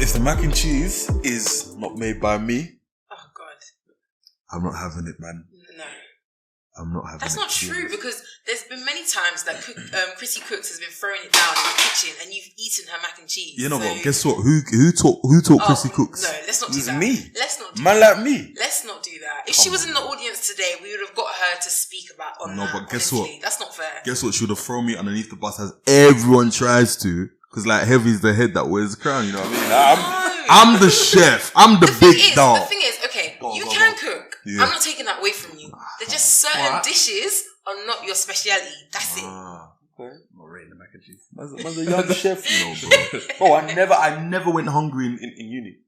if the mac and cheese is not made by me, oh God, I'm not having it, man. No. I'm not having That's it. not true, because there's been many times that Chrissy Cooks has been throwing it down in the kitchen and you've eaten her mac and cheese. You know so... what? Guess what? Who taught Chrissy Cooks? No, let's not do It was that. me. Let's not do Man that. like me. Let's not do that. If she was in the audience today, we would have got her to speak about on No, that. but guess honestly. what? That's not fair. Guess what? She would have thrown me underneath the bus as everyone tries to. Because like Heavy's the head that wears the crown, you know what I mean? I'm the chef. I'm the big dog. The thing is, okay, you go can on. cook. Yeah. I'm not taking that away from you. There's just certain dishes are not your speciality. That's it. Okay. I'm not rating the mac and cheese. Man's a young chef, you know, bro. I never went hungry in uni.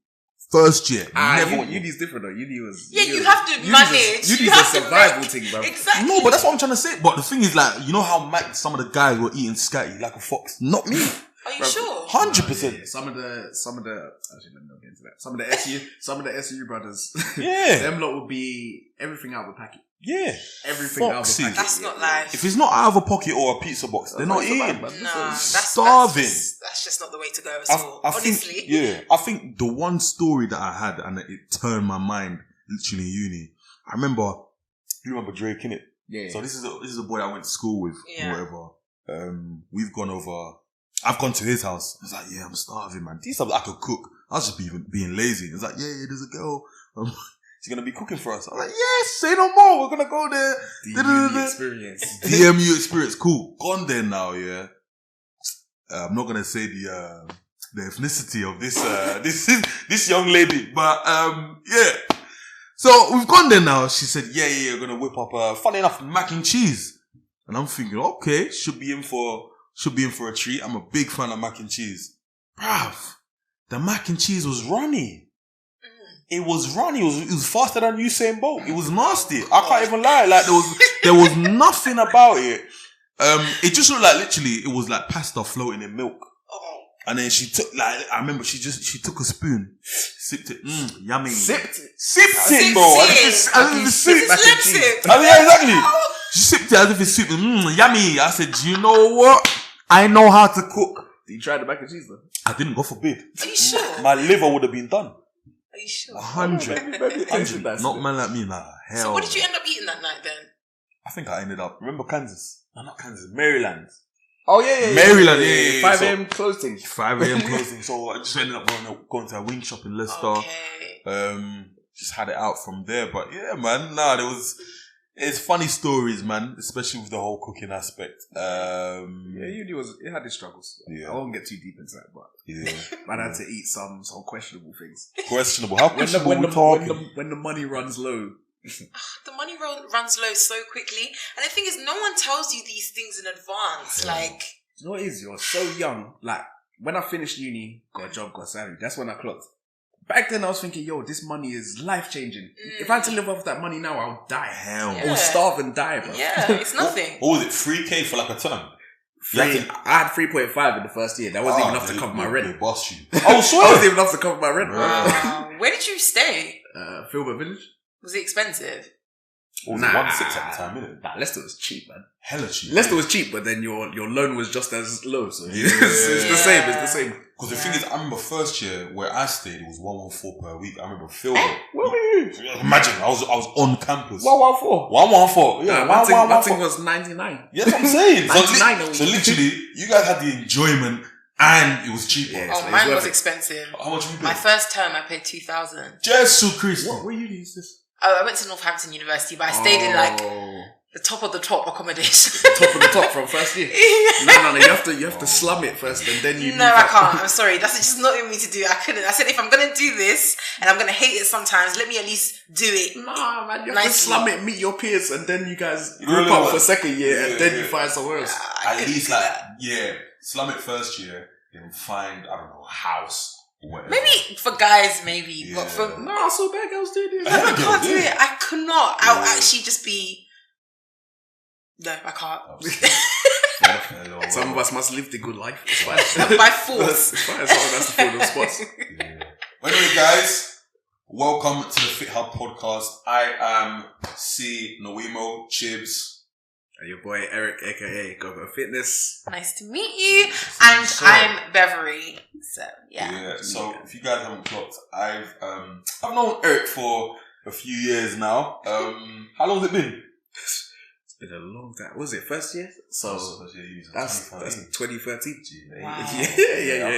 First year. Uni's different though. Uni was... Yeah, you have to manage. Uni's a survival thing, bro. Exactly. No, but that's what I'm trying to say. But the thing is, like, you know how some of the guys were eating scatty like a fox? Not me. Are you sure? 100%. Yeah, some of the actually let me not get into that. Some of the SU brothers. Yeah. Them lot will be everything out of the packet. Yeah. Everything Foxy. out of the packet. That's not life. If it's not out of a pocket or a pizza box, they're not eating. That's starving. That's just not the way to go at all. Honestly. I think the one story that I had and it turned my mind literally in uni. You remember Drake, innit? Yeah. So this is a boy I went to school with or whatever. I've gone to his house. I was like, yeah, I'm starving, man. These times I could cook. I was just being lazy. It's like, yeah, there's a girl. She's going to be cooking for us. I'm like, yes, say no more. We're going to go there. DMU experience. DMU experience. Cool. Gone there now, yeah. I'm not going to say the ethnicity of this young lady, but, yeah. So we've gone there now. She said, yeah, you're going to whip up, funny enough, mac and cheese. And I'm thinking, okay, should be in for a treat. I'm a big fan of mac and cheese. Bruv, the mac and cheese was runny. It was runny. It was faster than Usain Bolt. It was nasty. I can't even lie. Like there was nothing about it. It just looked like literally it was like pasta floating in milk. And then she took I remember she took a spoon, sipped it, yummy. Sipped it, bro. As if it's soup. Yeah, exactly. She sipped it as if it's soup. Yummy. I said, you know what? I know how to cook. Did you try the mac and cheese though? I didn't, God forbid. Are you sure? My liver would have been done. Are you sure? 100. Not man like me, nah. Hell. So what did you end up eating that night then? I think I ended up, remember Kansas? No, not Kansas, Maryland. Oh yeah. Maryland, yeah. 5 a.m. closing. 5 a.m. closing. So I just ended up going to a wing shop in Leicester. Okay. Just had it out from there. But yeah, man, it's funny stories, man, especially with the whole cooking aspect. Uni it had its struggles. Yeah. I won't get too deep into that, but man had to eat some questionable things. Questionable? How questionable are we talking? When the money runs low. The money runs low so quickly, and the thing is, no one tells you these things in advance. Like, you know what it is? You're so young. Like when I finished uni, got a job, got a salary. That's when I clocked. Back then, I was thinking, yo, this money is life changing. If I had to live off that money now, I'll die. Hell, I will starve and die, bro. Yeah, it's nothing. What was it? 3K for like a term? I had 3.5 in the first year. That wasn't even enough to cover my rent. They bossed you. Oh, sure. That wasn't even enough to cover my rent. Where did you stay? Fithub Village. Was it expensive? What was it? 1.6 at the time, innit? Nah, Leicester was cheap, man. Hella cheap. Leicester was cheap, but then your loan was just as low. So it's the same. It's the same. Because the thing is, I remember first year where I stayed, it was 114 per week. I remember Phil. Where were you? Imagine, I was on campus. 114. 114. Yeah, my thing was 99. Yeah, that's what I'm saying. 99. So literally, you guys had the enjoyment and it was cheaper. Yeah, mine was expensive. How much you paid? My first term, I paid 2,000. Jesus Christ. What uni is this? Oh, I went to Northampton University, but I stayed in like the top of the top accommodation. Top of the top from first year. No. You have to slum it first, and then you. No, I can't. I'm sorry. That's just not in me to do. I couldn't. I said if I'm gonna do this and I'm gonna hate it sometimes, let me at least do it. Nah, man, you have to slum it, meet your peers, and then you guys group up for second year, and then you find somewhere else. At least slum it first year, then find a house. Whatever. Maybe for guys, but for I saw bad girls do this. I can't do it. I could not. I'll actually just be. No, I can't. Some of us must live the good life. It's fine. By force. It's fine. Someone has to fill those spots. Anyway, guys, welcome to the Fithub podcast. I am C. Noemo Chibz. Your boy Eric, aka GoGo Fitness. Nice to meet you. And I'm Bevery. So yeah. So if you guys haven't clocked, I've known Eric for a few years now. How long has it been? It's been a long time. What was it, first year? So that's 2013. Wow. Yeah.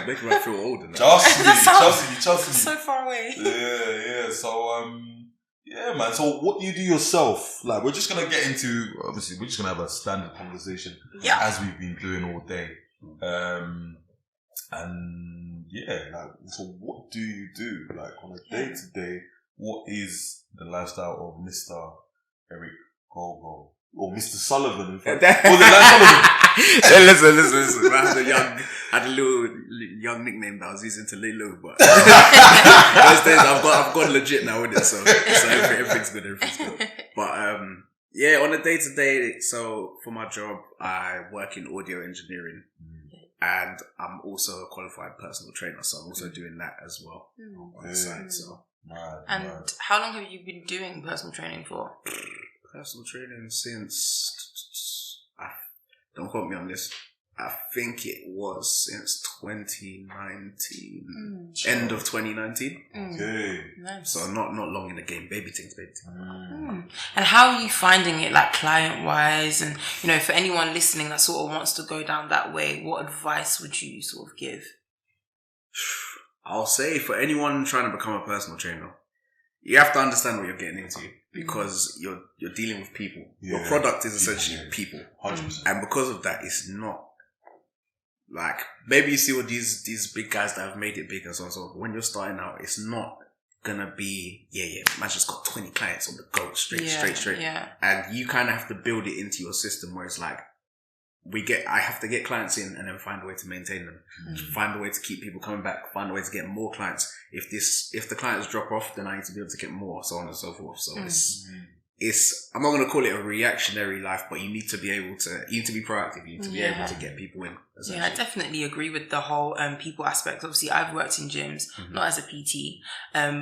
Making me feel older now. Trust me. So far away. Yeah. So yeah, man. So what do you do yourself? Like, we're just gonna get into, obviously, we're just gonna have a standard conversation as we've been doing all day. And yeah, like, so what do you do? Like, on a day to day, what is the lifestyle of Mr. Eric GoGo? Or Mr. Sullivan, in fact. Was it like Sullivan? Listen. I had a little young nickname that I was using to lay low, but those days I've got legit now with it, so everything's good. But yeah, on a day to day, so for my job, I work in audio engineering, and I'm also a qualified personal trainer, so I'm also doing that as well on the side. So, and how long have you been doing personal training for? Personal training since, don't quote me on this, I think it was since 2019, end of 2019. Okay. Nice. So not long in the game, baby things. And how are you finding it, like, client-wise? And, you know, for anyone listening that sort of wants to go down that way, what advice would you sort of give? I'll say for anyone trying to become a personal trainer, you have to understand what you're getting into, because you're dealing with people. Your product is essentially people. 100%. And because of that, it's not like, maybe you see all these big guys that have made it big and so on. So when you're starting out, it's not gonna be, man just got 20 clients on the go, straight. Yeah. And you kind of have to build it into your system where it's like, I have to get clients in and then find a way to maintain them, find a way to keep people coming back, find a way to get more clients. If the clients drop off, then I need to be able to get more, so on and so forth. So it's I'm not going to call it a reactionary life, but you need to be proactive. You need to be able to get people in. Yeah, I definitely agree with the whole people aspect. Obviously, I've worked in gyms, not as a PT,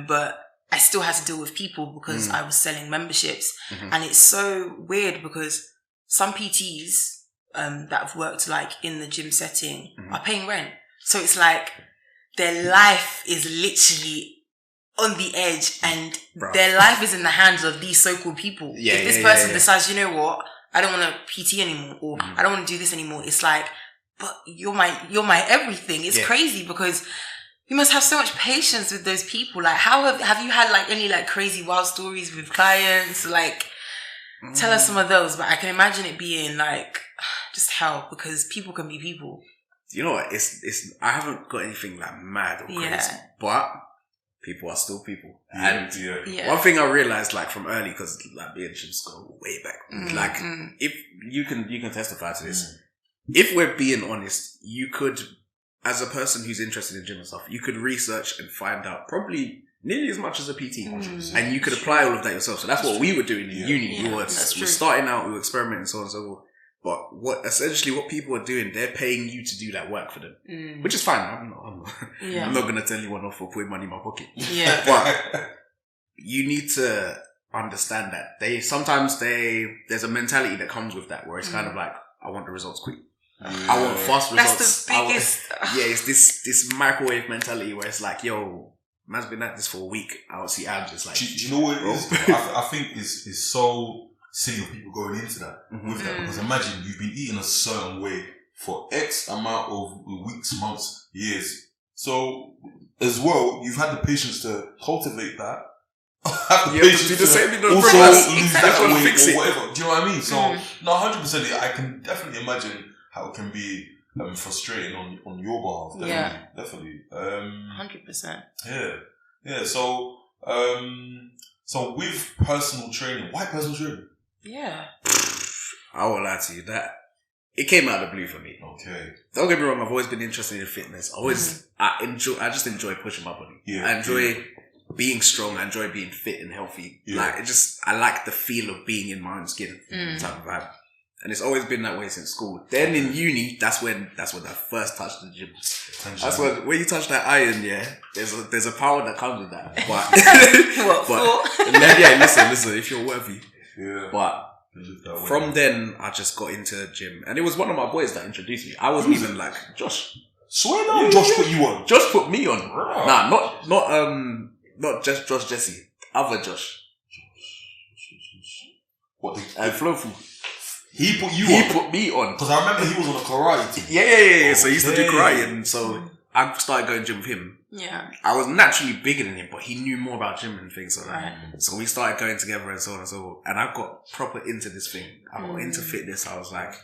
but I still had to deal with people because I was selling memberships. And it's so weird because some PTs that have worked like in the gym setting are paying rent. So it's like their life is literally on the edge, and their life is in the hands of these so-called people. If this person decides, you know what, I don't want to PT anymore, or I don't want to do this anymore, it's like, but you're my everything. It's crazy because you must have so much patience with those people. Like, how have you had like any like crazy wild stories with clients? Like, tell us some of those. But I can imagine it being like just hell, because people can be people. You know what? It's I haven't got anything like mad or crazy, but people are still people. And one thing I realized, like, from early, because like me and Chibz go way back, like if you can testify to this, if we're being honest, you could, as a person who's interested in gym and stuff, you could research and find out probably nearly as much as a PT, and you could apply all of that yourself. So that's what we were doing in uni. We were starting out, we were experimenting, so on and so forth. But what people are doing, they're paying you to do that work for them, which is fine. I'm not going to tell anyone off for putting money in my pocket. Yeah. But you need to understand that there's a mentality that comes with that, where it's kind of like, I want the results quick. I want fast results. That's the biggest. It's this microwave mentality where it's like, yo, man's been at this for a week. I don't see abs. It's like, do you know what it is? I think it's so silly of people going into that with that, because imagine you've been eating a certain way for X amount of weeks, months, years. So as well, you've had the patience to cultivate that. Have the patience to do the same thing, also lose that weight or whatever. Do you know what I mean? So no, 100%. I can definitely imagine how it can be frustrating on your behalf. Definitely. 100%. Yeah. So with personal training, why personal training? Yeah. I won't lie to you, that it came out of the blue for me. Okay. Don't get me wrong, I've always been interested in fitness. I just enjoy pushing my body. Yeah. I enjoy being strong. I enjoy being fit and healthy. Yeah. Like, I like the feel of being in my own skin type of vibe. And it's always been that way since school. Then in uni, that's when I first touched the gym. That's when you touch that iron, there's a power that comes with that. But listen, if you're worthy. Yeah. But From then, I just got into gym, and it was one of my boys that introduced me. I wasn't even like Josh. Swear now, Josh put you on. Josh put me on. Nah, not just Josh Jesse. Other Josh. What? Flowful. He put you on. He put me on Because I remember he was on a karate team. Yeah. So he used to do karate, and so I started going gym with him. Yeah. I was naturally bigger than him, but he knew more about gym and things like that. So we started going together and so on and so on. And I got proper into this thing. I got into fitness. I was like,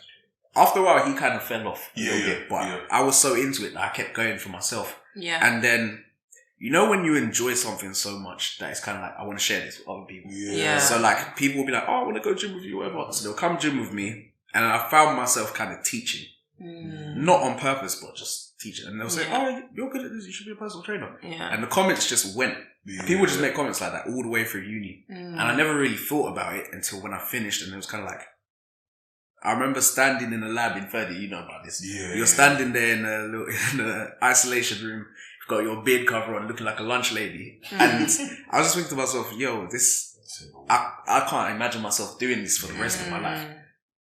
after a while, he kind of fell off a little bit, but I was so into it that I kept going for myself. Yeah. And then, you know, when you enjoy something so much that it's kind of like, I want to share this with other people. Yeah. So like, people will be like, oh, I want to go gym with you, whatever. So they'll come gym with me. And I found myself kind of teaching. Not on purpose, but just teaching. And they'll say, oh, you're good at this. You should be a personal trainer. Yeah. And the comments just went. People just make comments like that all the way through uni. And I never really thought about it until when I finished. And it was kind of like, I remember standing in the lab in 30, you know about this. You're standing there in a isolation room. You've got your beard cover on, looking like a lunch lady. And I was just thinking to myself, yo, I can't imagine myself doing this for the rest of my life.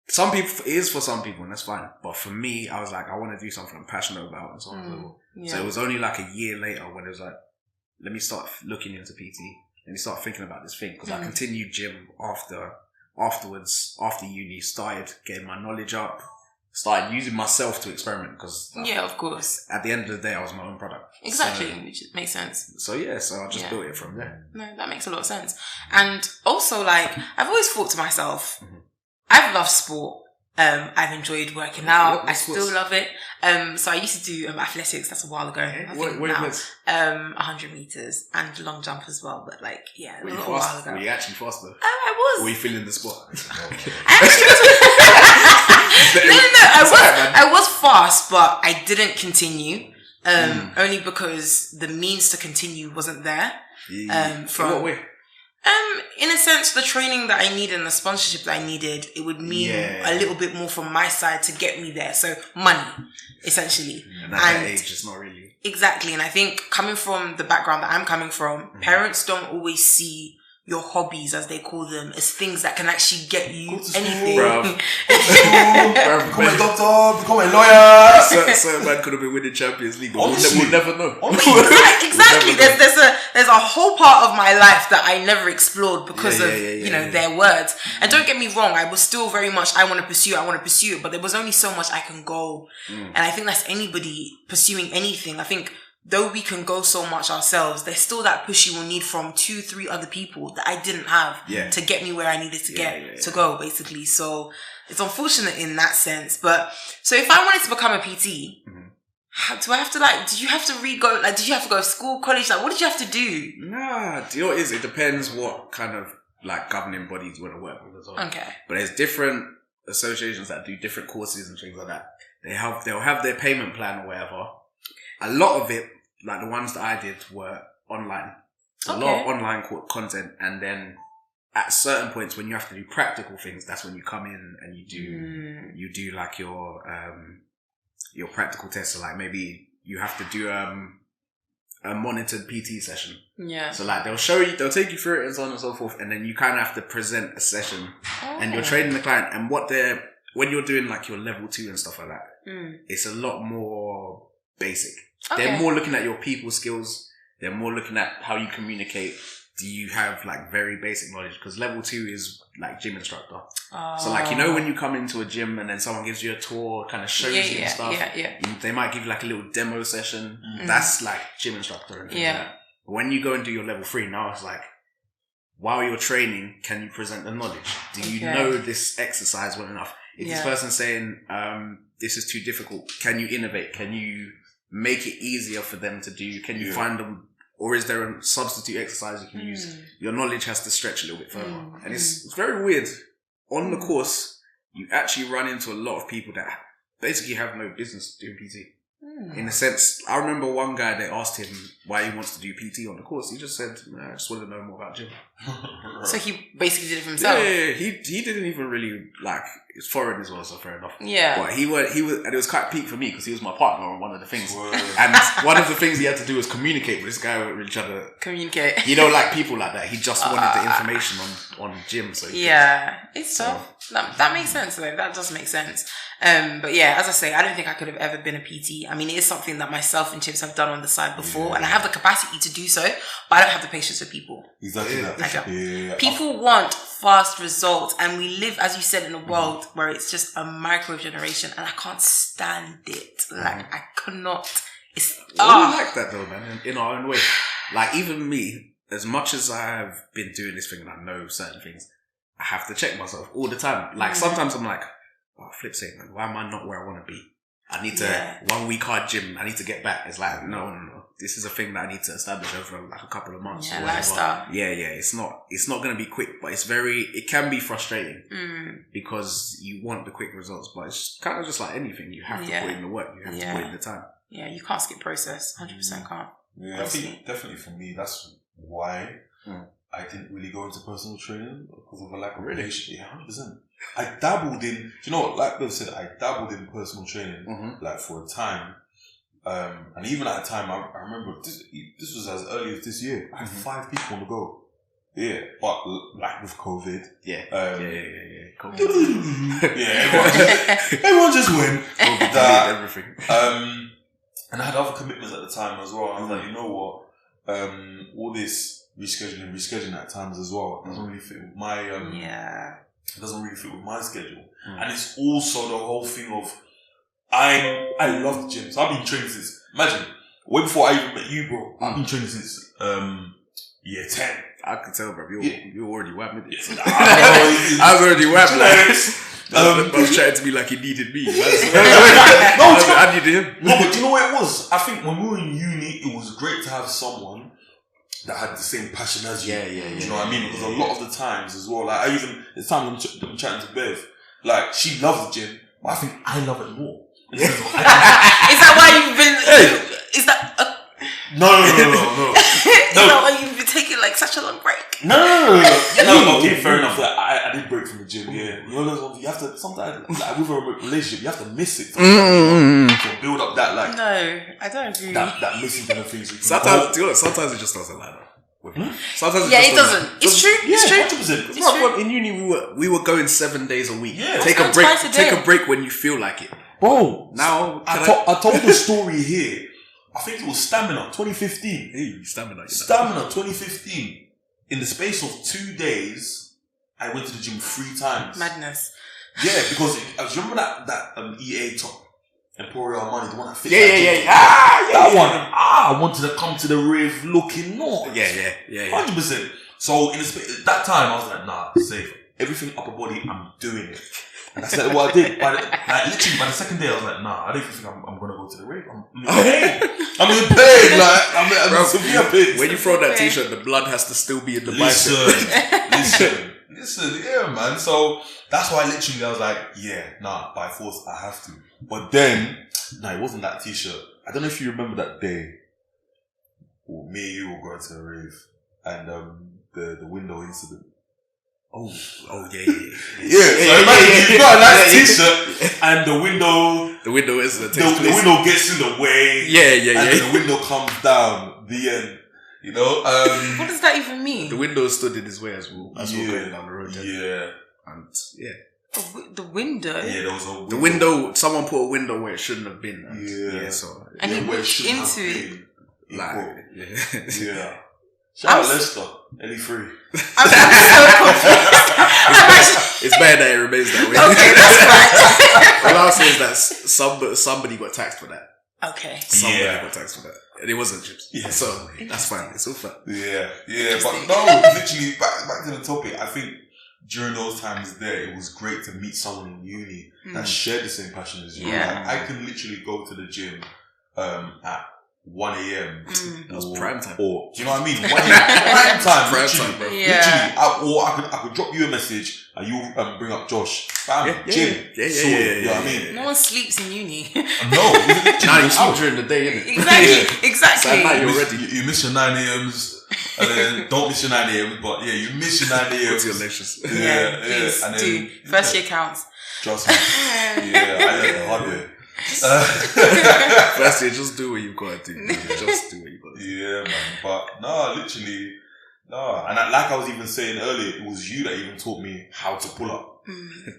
Some people, it is for some people, and that's fine. But for me, I was like, I want to do something I'm passionate about and so on. So it was only like a year later when it was like, let me start looking into PT. Let me start thinking about this thing. Because I continued gym afterwards, after uni, started getting my knowledge up, started using myself to experiment. Because of course. At the end of the day, I was my own product. Exactly, which makes sense. So I just built it from there. No, that makes a lot of sense. And also, like, I've always thought to myself, I've loved sport. I've enjoyed working out. I still love it. So I used to do athletics. That's a while ago. What was 100 meters and long jump as well. But like, a little while ago. Were you actually faster? I was. Or were you feeling the spot? I was fast, but I didn't continue. Only because the means to continue wasn't there. From what way? In a sense, the training that I needed and the sponsorship that I needed, it would mean a little bit more from my side to get me there. So money, essentially. And at that age, it's not really. Exactly. And I think coming from the background that I'm coming from, parents don't always see your hobbies, as they call them, as things that can actually get you anything. Become a doctor, become a lawyer. Certain man could have been winning Champions League, but we'll never know. Exactly. There's a whole part of my life that I never explored because of their words. And don't get me wrong, I was still very much, I want to pursue it, but there was only so much I can go. And I think that's anybody pursuing anything. I think though we can go so much ourselves, there's still that push you will need from 2-3 other people that I didn't have to get me where I needed to to go, basically. So it's unfortunate in that sense. But so if I wanted to become a PT, do I have to did you have to did you have to go to school, college? Like, what did you have to do? Nah, do you know what it is? It depends what kind of governing bodies you want to work with as well. Okay. But there's different associations that do different courses and things like that. They'll have their payment plan or whatever. A lot of it, like the ones that I did, were online. So a lot of online content, and then at certain points when you have to do practical things, that's when you come in and you do like your practical tests. So like maybe you have to do a monitored PT session. Yeah. So like they'll take you through it and so on and so forth, and then you kind of have to present a session, and you're training the client. And when you're doing like your level 2 and stuff like that, it's a lot more basic. Okay. They're more looking at your people skills. They're more looking at how you communicate. Do you have like very basic knowledge? Because level 2 is like gym instructor. So like, when you come into a gym and then someone gives you a tour, kind of shows you and stuff. They might give you like a little demo session. That's like gym instructor. And things like that. But when you go and do your level 3, now it's like, while you're training, can you present the knowledge? Do you know this exercise well enough? If this person's saying, this is too difficult, can you innovate? Can you make it easier for them to do? Can you find them, or is there a substitute exercise you can use? Your knowledge has to stretch a little bit further. And it's very weird. On the course, you actually run into a lot of people that basically have no business doing PT. In a sense, I remember one guy, they asked him why he wants to do PT on the course. He just said, I just want to know more about gym. So he basically did it for himself. Yeah. He didn't even really, like, it's foreign as well, so fair enough. Yeah. But he was, and it was quite peak for me because he was my partner on one of the things. And one of the things he had to do was communicate with this guy. We really tried to communicate. You know, like people like that. He just wanted the information on gym. So it's tough. That makes sense though. That does make sense. But yeah, as I say, I don't think I could have ever been a PT. I mean, it is something that myself and Chibz have done on the side before, and I have the capacity to do so, but I don't have the patience for people. Exactly. Yeah. People want fast results, and we live, as you said, in a world where it's just a micro generation, and I can't stand it. Like, I cannot. It's we like that though, man. In our own way. Like even me, as much as I've been doing this thing and I know certain things, I have to check myself all the time. Like sometimes I'm like, flip sake, man, why am I not where I want to be? I need to 1 week hard gym. I need to get back. It's like no. This is a thing that I need to establish over like a couple of months. Yeah, lifestyle. Yeah. It's not going to be quick, but it can be frustrating because you want the quick results, but it's kind of just like anything. You have to put in the work. You have to put in the time. Yeah, you can't skip process. 100% can't. Yeah, I think definitely for me, that's why I didn't really go into personal training because of a lack of patience. Yeah, 100%. I dabbled in, you know what, like Bill said, I dabbled in personal training like for a time. And even at a time, I remember this was as early as this year. I had 5 people on the go. Yeah, but like with COVID. COVID. Everyone just went. Everything. And I had other commitments at the time as well. I was like, you know what? All this rescheduling at times as well doesn't really fit with my it doesn't really fit with my schedule. And it's also the whole thing of I love the gym. So I've been training since, imagine, way before I even met you, bro. I've been training since year 10. I can tell, bro. You're already whapped with it. I was already whapped. I was trying to be like he needed me. I needed him. No, but do you know what it was? I think when we were in uni, it was great to have someone that had the same passion as you. Do you know what I mean? Because a lot of the times as well, like it's time I'm chatting to Bev, like she loves the gym, but I think I love it more. Is that why you've been? Is that? No. Is that why you've been taking like such a long break? No. Okay, fair enough. Like, I did break from the gym. Yeah, you know those ones. You have to sometimes, like with a relationship, you have to miss it to build up that like. No, I don't agree. That missing kind of things. Sometimes it just doesn't line up. Sometimes it doesn't. It's true. It's true. 100%. In uni, we were going 7 days a week. Yeah, take a break when you feel like it. Bro, now I told the story here. I think it was Stamina 2015. Hey, Stamina 2015. In the space of 2 days, I went to the gym 3 times. Madness. Yeah, because I remember that EA top, Emporio Money, the one that fits. That one. I wanted to come to the rave looking north. Yeah. 100%. So in the space, that time, I was like, nah, safe. Everything upper body, I'm doing it. And that's what I did. Literally, by the second day, I was like, nah, I don't think I'm going to go to the rave. I'm in pain. I'm in severe pain. When you throw that t-shirt, the blood has to still be in the bicep. Listen, yeah, man. So that's why literally I was like, by force, I have to. But then, it wasn't that t-shirt. I don't know if you remember that day. Me and you were going to the rave. And the window incident. Oh yeah. So imagine you've got a nice t-shirt and the window is the window gets in the way. Yeah. And then the window comes down. The end. You know. What does that even mean? The window stood in his way as we're going down the road. And the window. Yeah, there was a window. The window. Someone put a window where it shouldn't have been. And he pushed into it. Yeah. Shout out Leicester, Ellie Free. I'm so confused. It's bad that it remains that way. Okay, that's fine. All I'll say is that somebody got taxed for that. Okay. Somebody got taxed for that. And it wasn't Chibz. Yeah. So that's fine. It's all fine. Yeah. But no, literally, back to the topic, I think during those times there, it was great to meet someone in uni that shared the same passion as you. Yeah. Like, I can literally go to the gym at 1 a.m. That was prime time. Or, do you know what I mean? 1 a.m. prime time. Prime time, bro. Literally. I could drop you a message and you bring up Josh. Bam, gym. Yeah. You know what I mean? No one sleeps in uni. No. Now you sleep during the day, innit? Exactly. So now you're ready. You miss your 9 a.m.s. And then don't miss your 9 a.m. But yeah, you miss your 9 a.m. What's your lectures? Yeah. And then, first year counts. Trust me. Yeah, I learned the hard way. First year, just do what you gotta do. Just do what you gotta do. Yeah, man. But no, literally, no. And like I was even saying earlier, it was you that even taught me how to pull up.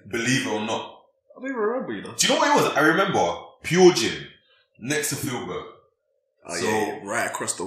Believe it or not. I don't even remember, you know. Do you know what it was? I remember Pure Gym next to Fithub. Oh, so, yeah, right across the...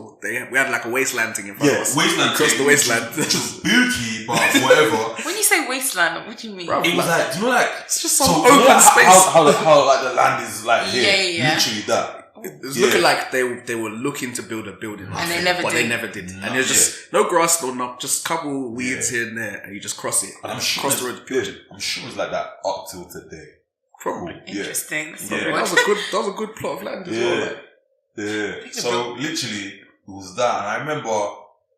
we had like a wasteland thing in front of us. Wasteland. Across the wasteland. Which was spooky, but whatever. When you say wasteland, what do you mean? Bro, it was like, do you know like... It's just some open space. How like the land is like here. Yeah. Literally that. It was looking like they were looking to build a building. And they never did. But they never did. And there's just no grass, no nothing, just a couple weeds here and there, and you just cross it. And I'm sure cross the road to Pure Gym. I'm sure it's like that up till today. Probably. Interesting. Yeah. That was a good plot of land as well. Like. Yeah. So literally, it was that, and I remember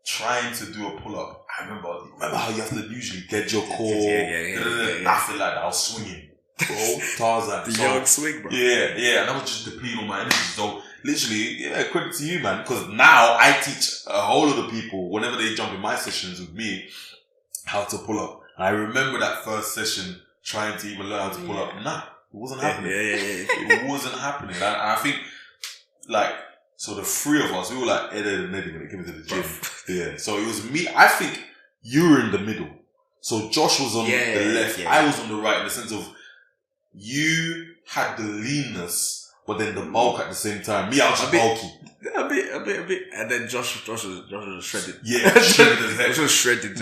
trying to do a pull up. I remember how you have to usually get your core. Yeah. I feel like that. I was swinging, bro. Tarzan. The young swing, bro. Yeah. And I was just depleting all my energy. So literally, credit to you, man. Because now I teach a whole lot of people whenever they jump in my sessions with me how to pull up. And I remember that first session trying to even learn how to pull up. Nah, it wasn't happening. It wasn't happening. And I think. Like, so the three of us, we were like Ed and Eddie when it came to the gym. Yeah. So it was me. I think you were in the middle. So Josh was on the left. I was on the right in the sense of you had the leanness, but then the bulk at the same time. Me, I was just bulky. A bit. And then Josh was shredded. Yeah, shredded as heck. Josh was shredded.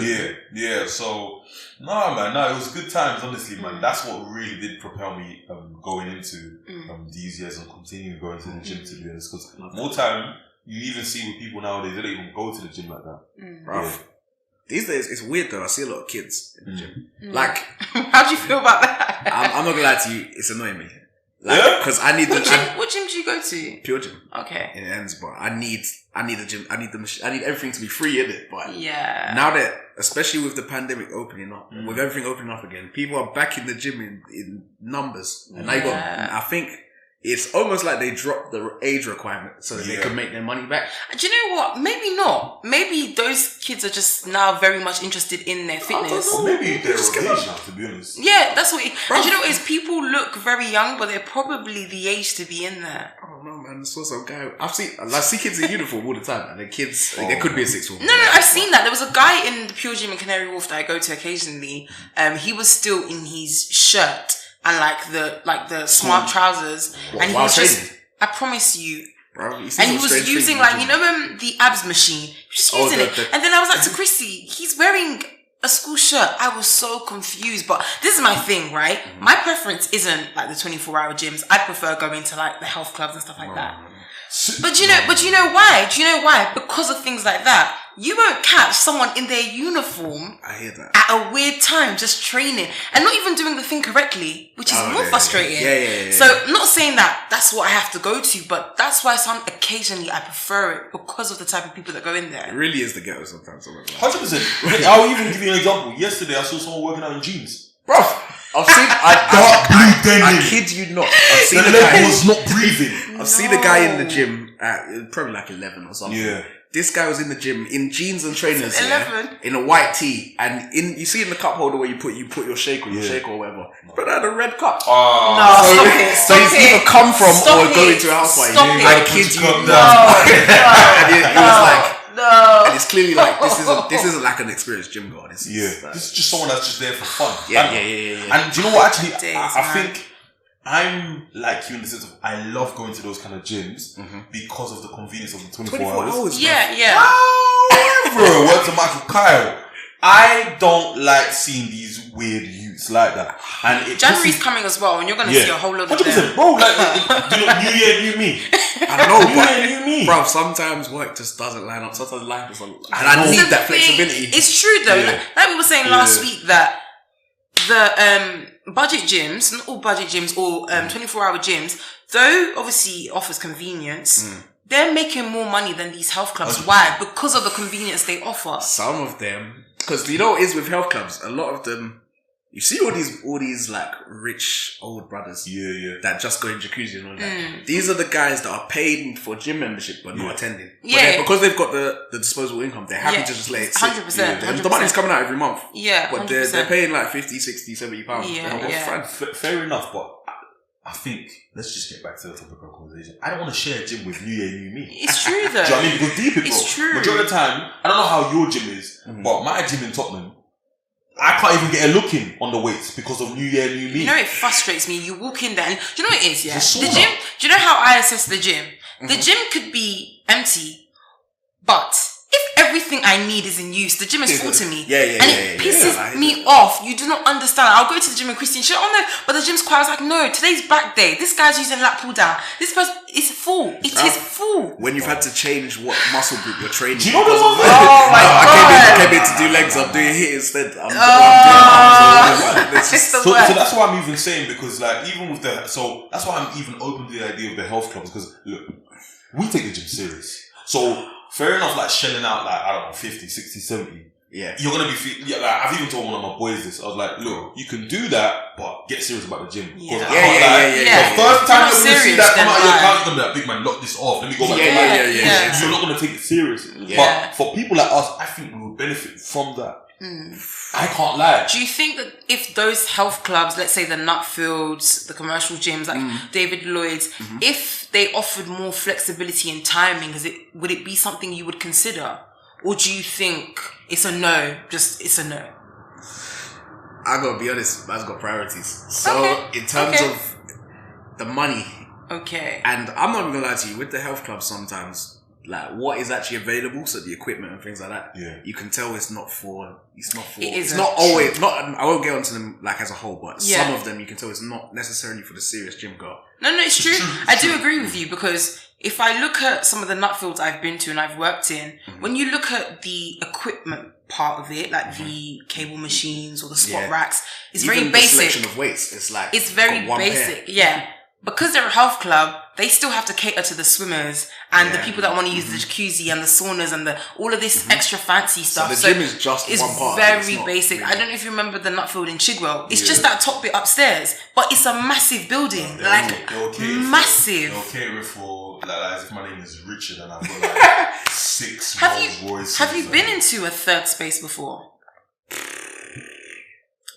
Yeah. So, it was good times, honestly, man. That's what really did propel me going into these years and continuing going to the gym, to be honest. Because more time, you even see with people nowadays, they don't even go to the gym like that. Yeah. These days, it's weird though. I see a lot of kids in the gym. Like, how do you feel about that? I'm not gonna lie to you, it's annoying me. Like, because I need what gym do you go to? Pure Gym. Okay. In Ensborough. I need the gym. I need the machine. I need everything to be free in it. But now that, especially with the pandemic opening up, with everything opening up again, people are back in the gym in numbers. And I think it's almost like they dropped the age requirement so that they can make their money back. Do you know what? Maybe not. Maybe those kids are just now very much interested in their fitness. Or maybe they're of age now, to be honest. Yeah, that's what. And do you know what? Is people look very young, but they're probably the age to be in there. Oh no, man! I saw some guy. I see kids in uniform all the time, and the kids. There could be a 6-year-old. No, I've seen that. There was a guy in the Pure Gym in Canary Wharf that I go to occasionally. He was still in his shirt and like the smart trousers, and he was just. I promise you. Bro, and he was using the abs machine. He was just using it. And then I was like to Chrissy, he's wearing a school shirt. I was so confused. But this is my thing, right? My preference isn't like the 24-hour gyms. I prefer going to like the health clubs and stuff like that. But you know why? Do you know why? Because of things like that. You won't catch someone in their uniform I hear that. at a weird time just training and not even doing the thing correctly, which is more frustrating. Yeah. So I'm not saying that that's what I have to go to, but that's why occasionally I prefer it because of the type of people that go in there. It really is the ghetto sometimes. 100%. I'll even give you an example. Yesterday I saw someone working out in jeans. Bro, I've seen dark blue denim. I kid you not. I've seen the leg was not breathing. I've seen a guy in the gym at probably like 11 or something. Yeah. This guy was in the gym in jeans and trainers, 11? In a white tee, and you see in the cup holder where you put your shake or your shake or whatever. But I had a red cup. So he's either come from or going to a house party. I kid you not. And he was like. No. And it's clearly like this isn't like an experienced gym guy. This is just someone that's just there for fun. Yeah. And do you know what? Actually, I think I'm like you in the sense of I love going to those kind of gyms because of the convenience of the 24 hours. Yeah. However, word to Michael Kyle, I don't like seeing these weird youths like that. And January's coming as well, and you're going to see a whole lot of 100%, them. bro. Like, new year, new me. I know, new me. Bro, sometimes work just doesn't line up. Sometimes life doesn't. And I need that flexibility. It's true though. Like we were saying last week that the budget gyms, not all budget gyms or 24-hour gyms, though obviously offers convenience, they're making more money than these health clubs. Why? Because of the convenience they offer. Some of them, because you know what it is with health clubs, a lot of them, you see all these like rich old brothers, that just go in jacuzzi and all that. These are the guys that are paying for gym membership but not attending. But because they've got the disposable income, they're happy to just let it sit. 100%. And the money's coming out every month. Yeah, but they're paying like 50, 60, 70 pounds. Fair enough, but I think let's just get back to the topic of conversation. I don't want to share a gym with New Year, New Me. It's true though. Do you know what I mean? Because deep it, it's true. Majority of the time, I don't know how your gym is, but my gym in Tottenham, I can't even get a look in on the weights because of New Year, New Me. You know, it frustrates me. You walk in there and do you know what it is? Yeah, the gym. Do you know how I assess the gym? The gym could be empty, but if everything I need is in use, the gym is full to me. And it pisses me off. You do not understand. I'll go to the gym and Christine, she'll, oh no, but the gym's quiet. I was like, no, today's back day. This guy's using lat pull down. This person is full. It is full. When you've had to change what muscle group you're training. Do you know what Oh my God. I came in to do legs. I'm doing HIIT instead. So that's why I'm even saying, because like even with so that's why I'm even open to the idea of the health clubs, because look, we take the gym serious. So fair enough, like shelling out like, I don't know, 50, 60, 70. Yeah. You're going to be, like, I've even told one of my boys this. I was like, look, you can do that, but get serious about the gym. Yeah. The first time you're going to see that come out of your account, you're going to be like, big man, lock this off. Let me go back to my You're not going to take it seriously. But for people like us, I think we would benefit from that. I can't lie. Do you think that if those health clubs, let's say the Nutfields, the commercial gyms like David Lloyd's, if they offered more flexibility in timing, would it be something you would consider? Or do you think it's a no? It's a no. I gotta be honest, man's got priorities. So in terms of the money, and I'm not even gonna lie to you, with the health clubs sometimes, like what is actually available, so the equipment and things like that, you can tell it's not always I won't get onto them like as a whole, but some of them you can tell it's not necessarily for the serious gym girl. No, it's true. I do agree with you, because if I look at some of the Nutfields I've been to and I've worked in, when you look at the equipment part of it, like the cable machines or the squat racks, it's even very basic. The selection of weights, it's very basic. Yeah. Because they're a health club, they still have to cater to the swimmers and the people that want to use the jacuzzi and the saunas and all of this extra fancy stuff. So the gym is just one part. It's very basic. I don't know if you remember the Nutfield in Chigwell. It's just that top bit upstairs, but it's a massive building, massive. They'll cater for like if my name is Richard and I've got like 6 Rolls Royces. Have you been into a third space before?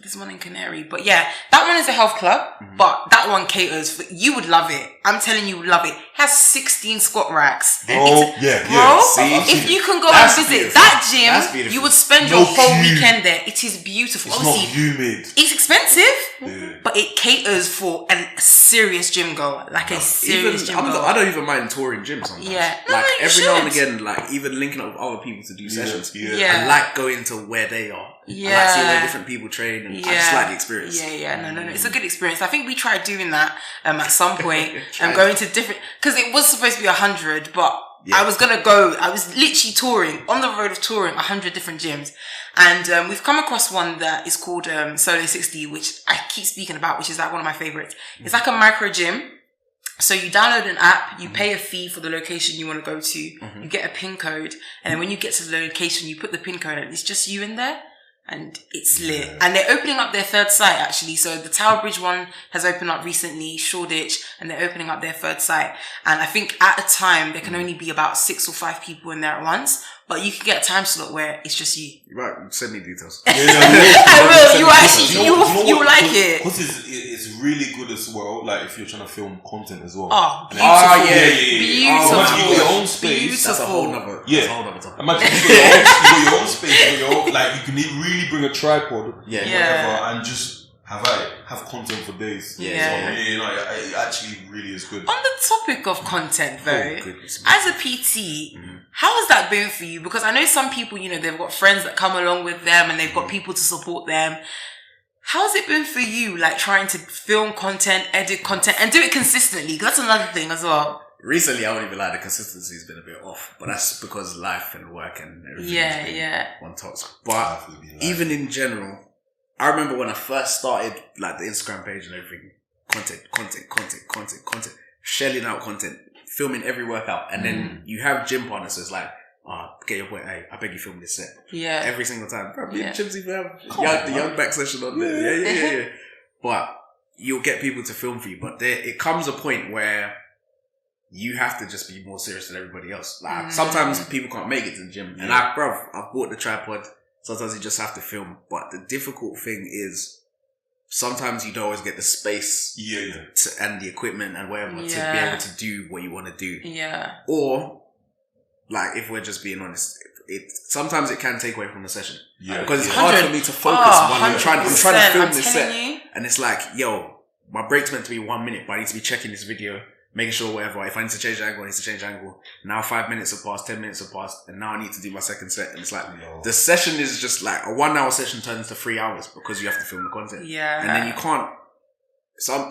There's one in Canary, but yeah, that one is a health club, but that one caters for, you would love it. I'm telling you, you would love it. It has 16 squat racks. See, if you can go and visit that gym, you would spend your whole weekend there. It is beautiful. It's obviously, not humid. It's expensive, but it caters for a serious gym goer, like a serious gym goer. I don't even mind touring gyms sometimes. Every now and again, like even linking up with other people to do sessions. I like going to where they are. I like seeing where different people train, and I just like the experience. No. It's a good experience. I think we tried doing that at some point, and going to different, because it was supposed to be 100, but I was gonna go. I was literally touring on the road of touring 100 different gyms, and we've come across one that is called Solo 60, which I keep speaking about, which is like one of my favorites. It's like a micro gym. So you download an app, you pay a fee for the location you want to go to, you get a PIN code, and then when you get to the location, you put the PIN code, and it's just you in there. And it's lit. And they're opening up their third site, actually. So the Tower Bridge one has opened up recently, Shoreditch, and they're opening up their third site. And I think at a time, there can only be about 6 or 5 people in there at once. But you can get a time slot where it's just you. Right, send me details. I will. You actually, you will like it. Because it's really good as well. Like if you're trying to film content as well. Oh, beautiful. Beautiful. Imagine you got your own space. That's a whole nother. Topic. Imagine you got your own space. Like you can really bring a tripod, whatever, and just have content for days. So it actually really is good. On the topic of content, though, as a PT, how has that been for you? Because I know some people, they've got friends that come along with them, and they've got people to support them. How's it been for you, like trying to film content, edit content, and do it consistently? Because that's another thing as well. Recently, I won't even lie, the consistency has been a bit off, but that's because life and work and everything on top. But even in general, I remember when I first started, like the Instagram page and everything, content, shelling out content filming every workout, and then you have gym partners. So it's like, get your point. Hey, I beg you film this set. Yeah. Every single time. Bro, Chibz even have the young back session on there. Yeah. But you'll get people to film for you. But it comes a point where you have to just be more serious than everybody else. Like sometimes people can't make it to the gym. And I've bought the tripod. Sometimes you just have to film. But the difficult thing is sometimes you don't always get the space and the equipment and whatever to be able to do what you want to do. Yeah. Or, like, if we're just being honest, sometimes it can take away from the session. Yeah. Because it's hard for me to focus when I'm trying to film this set. And it's like, yo, my break's meant to be 1 minute, but I need to be checking this video, making sure whatever. If I need to change the angle, I need to change the angle. Now 5 minutes have passed, 10 minutes have passed, and now I need to do my second set. And it's like, the session is just like a 1 hour session turns to 3 hours because you have to film the content. Yeah. And then you can't,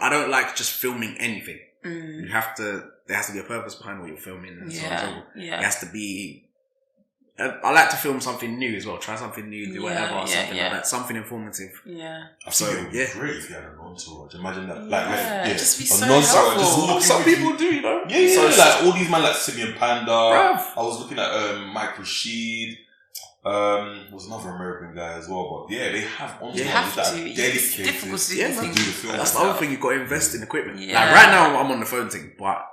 I don't like just filming anything. You have to, there has to be a purpose behind what you're filming and so on and so forth. It has to be, I like to film something new as well. Try something new, do whatever, or something like that. Something informative. Yeah. I think it would be great if you had an entourage. Imagine that. Just be so helpful. Some people do, you know. Yeah. So like all these men like Simeon Panda. Bruv. I was looking at Mike Rashid. Was another American guy as well, but they have entourages that are dedicated. It's difficult to do the film. That's the other thing, you've got to invest in equipment. Yeah. Like right now I'm on the phone thing, but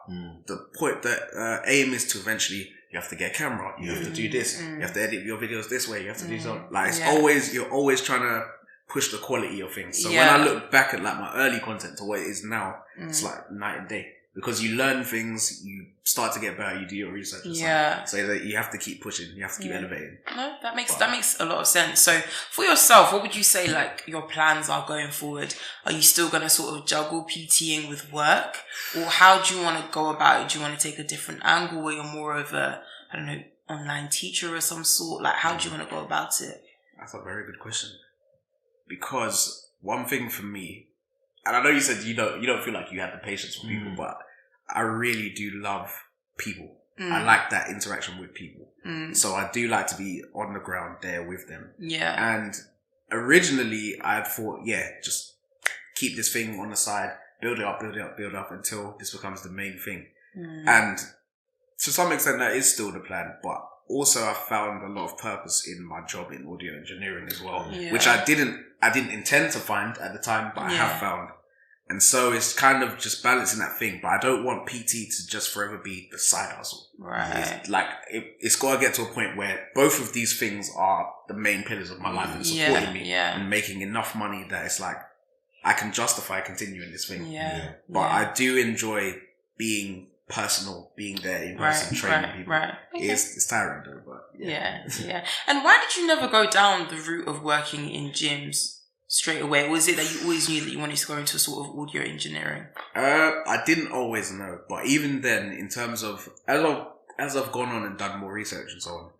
the point that aim is to eventually, you have to get a camera, you have to do this, you have to edit your videos this way, you have to do something. Like you're always trying to push the quality of things. So when I look back at like my early content to what it is now, it's like night and day. Because you learn things, you start to get better, you do your research and stuff. So that you have to keep pushing, you have to keep elevating. No, that makes a lot of sense. So for yourself, what would you say like your plans are going forward? Are you still going to sort of juggle PTing with work? Or how do you want to go about it? Do you want to take a different angle where you're more of a, I don't know, online teacher or some sort? Like how do you want to go about it? That's a very good question. Because one thing for me, and I know you said you don't feel like you have the patience for people, but I really do love people. I like that interaction with people. So I do like to be on the ground there with them. Yeah. And originally I thought, just keep this thing on the side, build it up until this becomes the main thing. And to some extent that is still the plan, but also I found a lot of purpose in my job in audio engineering as well, which I didn't intend to find at the time, but I have found. And so it's kind of just balancing that thing, but I don't want PT to just forever be the side hustle. Right. It's got to get to a point where both of these things are the main pillars of my life and supporting me and making enough money that it's like, I can justify continuing this thing. But I do enjoy being personal, being there in person, training people. Okay. It's tiring though, but yeah. And why did you never go down the route of working in gyms straight away? Was it that you always knew that you wanted to go into sort of audio engineering? I didn't always know, but even then, in terms of as I've gone on and done more research and so on,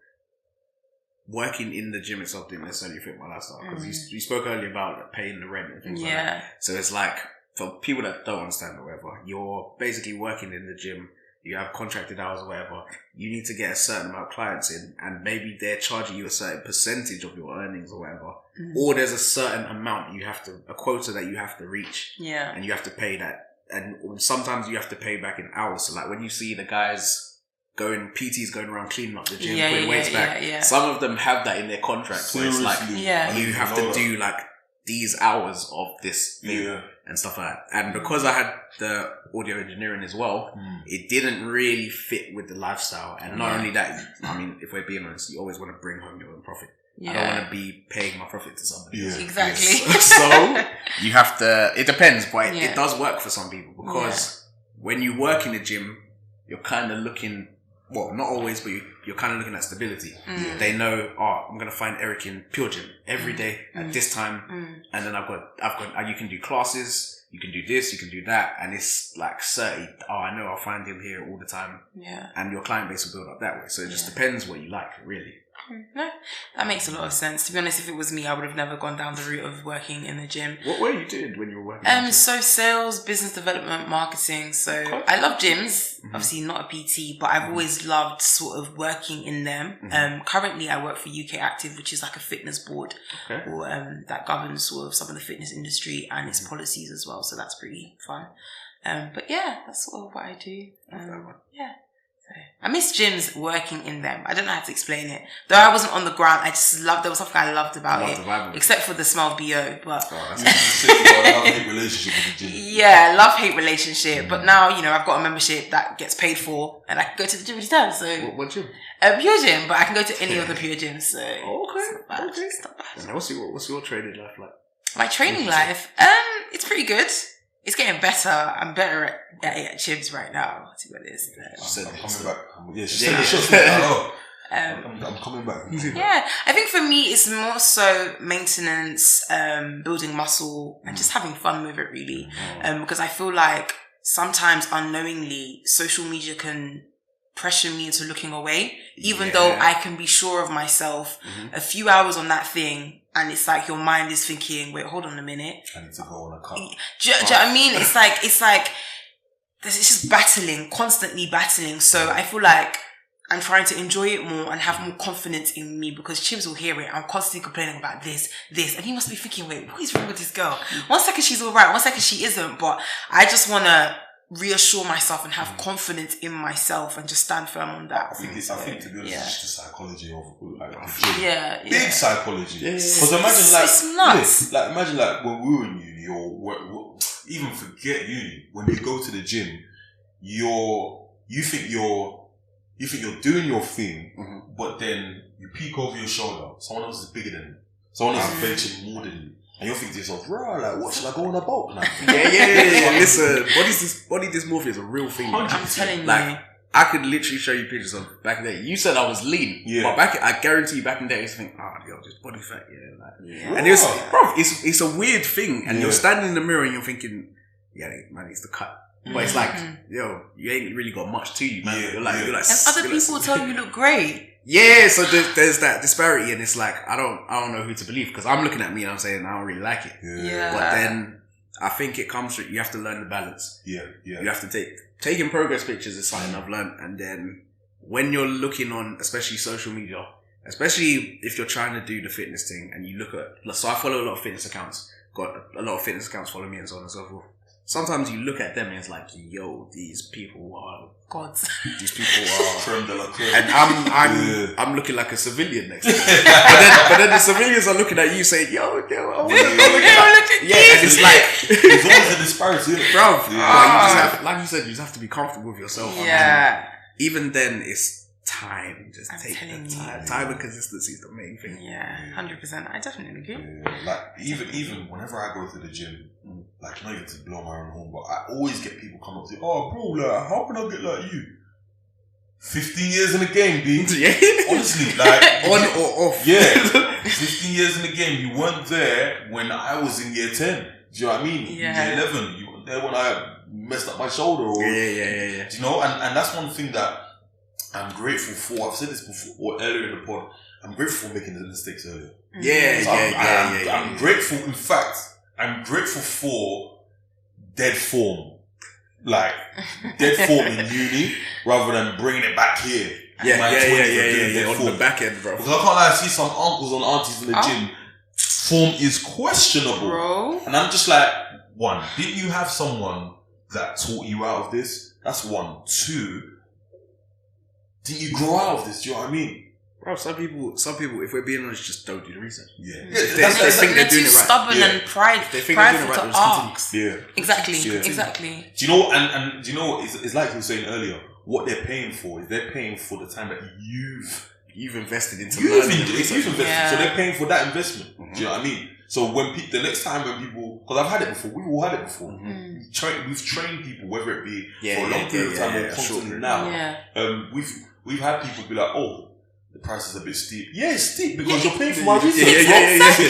working in the gym itself didn't necessarily fit my lifestyle, because you spoke earlier about paying the rent and things like that. So it's like, for people that don't understand or whatever, you're basically working in the gym, you have contracted hours or whatever, you need to get a certain amount of clients in, and maybe they're charging you a certain percentage of your earnings or whatever, or there's a certain amount a quota that you have to reach, and you have to pay that, and sometimes you have to pay back in hours. So like when you see the guys PTs going around cleaning up the gym, putting weights back, some of them have that in their contract, where it's like, you have to do like these hours of this thing and stuff like that. And because I had the audio engineering as well, it didn't really fit with the lifestyle. And not only that, I mean, if we're being honest, you always want to bring home your own profit. I don't want to be paying my profit to somebody else. Exactly. So you have to, it depends, but it does work for some people, because when you work in the gym, you're kind of looking, well, not always, but you're kind of looking at stability. They know, I'm going to find Eric in Pure Gym every day at this time. And then I've got, you can do classes, you can do this, you can do that. And it's like certain, I know I'll find him here all the time. Yeah. And your client base will build up that way. So it just depends what you like, really. No, that makes a lot of sense. To be honest, if it was me, I would have never gone down the route of working in the gym. What were you doing when you were working? So sales, business development, marketing. So I love gyms. Obviously not a PT, but I've always loved sort of working in them. Currently I work for UK Active, which is like a fitness board that governs sort of some of the fitness industry and its policies as well. So that's pretty fun. But yeah, that's sort of what I do. Yeah. I miss gyms, working in them. I don't know how to explain it. Though I wasn't on the ground, I just loved, there was something I loved about it. Except for the smell of BO. But love-hate relationship with the gym. Yeah, love-hate relationship. But now, you know, I've got a membership that gets paid for and I can go to the gym anytime. So what gym? Pure Gym, but I can go to any other Pure Gyms. So okay. It's not bad. Okay. It's not bad. And what's your training life like? My training life, it's pretty good. It's getting better. I'm better at Chibz right now, to be honest. I'm coming back. Yeah, she said I'm coming back. Yeah, I think for me, it's more so maintenance, building muscle, and just having fun with it, really. Because I feel like sometimes unknowingly, social media can pressure me into looking away, even though I can be sure of myself. A few hours on that thing, and it's like your mind is thinking, wait, hold on a minute. I need to go on a cut. Do you know what I mean? It's like, it's just battling, constantly battling. So I feel like I'm trying to enjoy it more and have more confidence in me, because Chibz will hear it. I'm constantly complaining about this, and he must be thinking, wait, what is wrong with this girl? 1 second she's all right, 1 second she isn't. But I just want to reassure myself and have confidence in myself and just stand firm on that. I think to be honest, it's just the psychology of like big psychology. Because imagine it's nuts. Imagine when we were in uni, or even forget uni, when you go to the gym, you think you're doing your thing, but then you peek over your shoulder, someone else is bigger than you, someone else is benching more than you. And you're thinking to yourself, bro, like, what should I go on a boat now? Yeah. Listen, body dysmorphia is a real thing. 100%. I'm telling you. Like, I could literally show you pictures of back in the day. You said I was lean, but I guarantee you back in the day, I used to think, yo, just body fat, And it's a weird thing. And you're standing in the mirror and you're thinking, man needs to cut. But it's like, yo, you ain't really got much to you, man. You're like, and other people tell you look great. Yeah, so there's that disparity, and it's like I don't know who to believe, because I'm looking at me and I'm saying I don't really like it. But then I think it comes with, you have to learn the balance. You have to taking progress pictures is something I've learned, and then when you're looking on, especially social media, especially if you're trying to do the fitness thing, and you look at, so I follow a lot of fitness accounts, got a lot of fitness accounts follow me and so on and so forth. Sometimes you look at them and it's like, yo, these people are gods. These people are creme de la creme. And I'm looking like a civilian next to them. but then the civilians are looking at you saying, yo, look at and it's like there's always a disparity, bro. You just have, like you said, you just have to be comfortable with yourself. Yeah. Even then, it's time. Just take the time. Time and consistency is the main thing. Yeah, 100%. I definitely agree. Like even whenever I go to the gym, like not even to blow my own horn, but I always get people come up to me, oh bro, like how can I get like you? 15 years in the game, B. Honestly, like on or off. Yeah. 15 years in the game. You weren't there when I was in year 10. Do you know what I mean? Yeah. Year 11. You weren't there when I messed up my shoulder. Or, yeah. Do you know? And that's one thing that I'm grateful for. I've said this before or earlier in the pod. I'm grateful for making the mistakes earlier. I'm grateful. In fact, I'm grateful for dead form. Like dead form in uni rather than bringing it back here. Yeah. On the back end, bro. Because I can't lie, I see some uncles and aunties in the gym. Form is questionable, bro. And I'm just like, one, didn't you have someone that taught you out of this? That's one. Two, didn't you grow out of this? Do you know what I mean? Bro, some people, if we're being honest, just don't do the research. Yeah. They're too stubborn and prideful to ask. Yeah. Exactly. Do you know, and do you know, it's like you were saying earlier, what they're paying for is they're paying for the time that you've invested into learning. So they're paying for that investment. Do you know what I mean? So when the next time when people, because I've had it before, we've all had it before. We've trained people, whether it be for a long period of time or constantly now. We've had people be like, oh, the price is a bit steep. Yeah, it's steep because you're paying for my research. Exactly.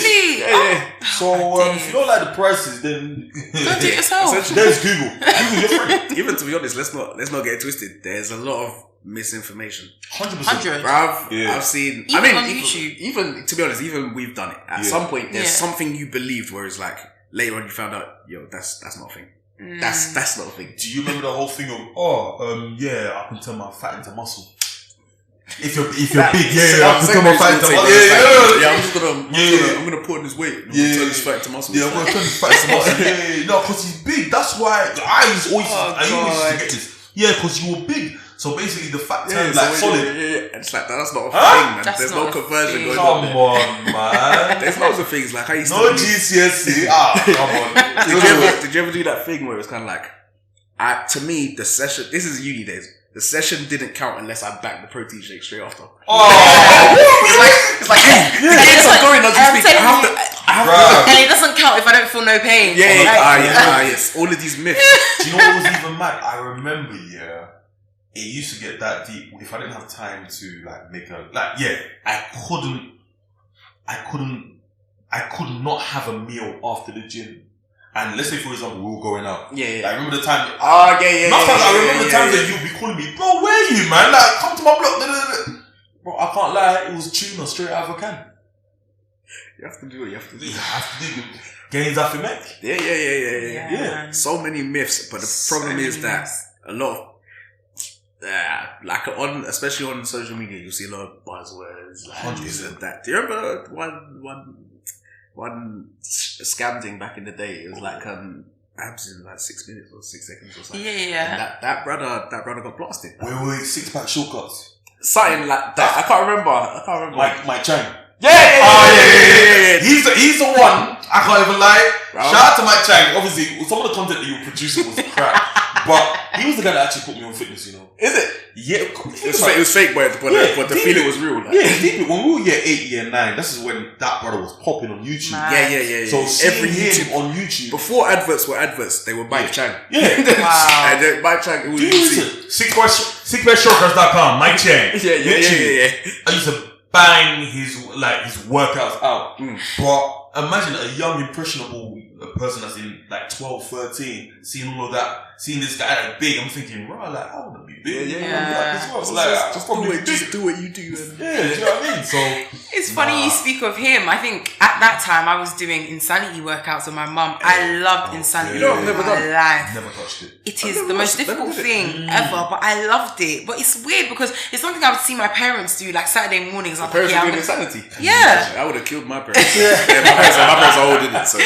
So if you don't like the prices, then don't do it yourself. There's Google. Google's your friend. Even to be honest, let's not get it twisted. There's a lot of misinformation. 100%. Bruv, I've seen. Even on YouTube. Even to be honest, even we've done it. At some point, there's something you believed, whereas like later on you found out, yo, that's not a thing. That's not a thing. Do you remember the whole thing of I can turn my fat into muscle? If you're big, I'm gonna put on his weight. I'm gonna turn this fat into muscle. Yeah, I'm gonna turn this fat into muscle. No, because he's big. That's why I always used to get this. Yeah, because you were big. So basically, the fat turned like solid. Yeah. It's like that's not a thing, man. There's no conversion going on. Come on, man. There's lots of things like I used to. No GCSE. Come on. Did you ever do that thing where it was kind of like, to me, the session. This is uni days. The session didn't count unless I backed the protein shake straight after. Oh, it's like, I'm going as you speak. And it doesn't count if I don't feel no pain. Yes. All of these myths. Do you know what was even mad? I remember, it used to get that deep. If I didn't have time to like make I could not have a meal after the gym. And let's say, for example, we were going out. I remember the time. I remember the times that you'd be calling me, bro, where are you, man? Like, come to my block. Bro, I can't lie. It was tuna straight out of a can. You have to do what you have to do. You have to do gains after Mac. Yeah. So many myths, but the problem is that a lot of, especially on social media, you see a lot of buzzwords, like this and that. Do you remember one scam thing back in the day? It was like abs in like 6 minutes or 6 seconds or something. And that brother got blasted. Wait, 6-pack shortcuts. Something like that. I can't remember. Mike Chang. Yeah. He's the one. I can't even lie. Bro. Shout out to Mike Chang. Obviously, some of the content that you were producing was crap, but he was the guy that actually put me on fitness. Is it? Yeah, it was fake, but the feeling was real. Like. Yeah, when we were year 8, year 9, this is when that brother was popping on YouTube. Yeah. So every YouTube on YouTube before adverts were adverts, they were Mike Chang. Yeah, wow. And Mike Chang. Sixpackshortcuts.com. Mike Chang. Yeah. I used to bang his workouts out, but imagine a young impressionable person that's in like 12, 13, seeing all of that, seeing this guy like big. I'm thinking, right, like I want to be big. Just do what you do. Do you know what I mean? So it's funny you speak of him. I think at that time I was doing insanity workouts with my mum. I loved insanity. You know, I've never done it. Never touched it. It is the most difficult thing ever, but I loved it. But it's weird because it's something I would see my parents do, like Saturday mornings. My parents were doing insanity. Yeah, I would have killed my parents. My parents are old in it, so.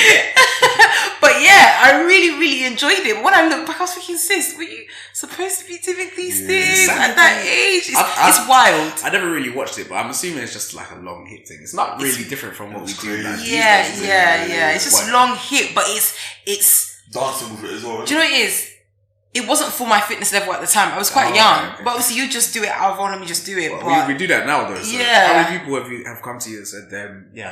But I really, really enjoyed it. But when I look back, I was thinking, sis, were you supposed to be doing these things at that age? It's wild. I never really watched it, but I'm assuming it's just like a long hit thing. It's not really different from what we do. Like, It's just long hit, but it's dancing with it as well. Do you know what it is? It wasn't for my fitness level at the time. I was quite young, but obviously you just do it out of, let me just do it. Well, we do that now though. So how many people have come to you and said,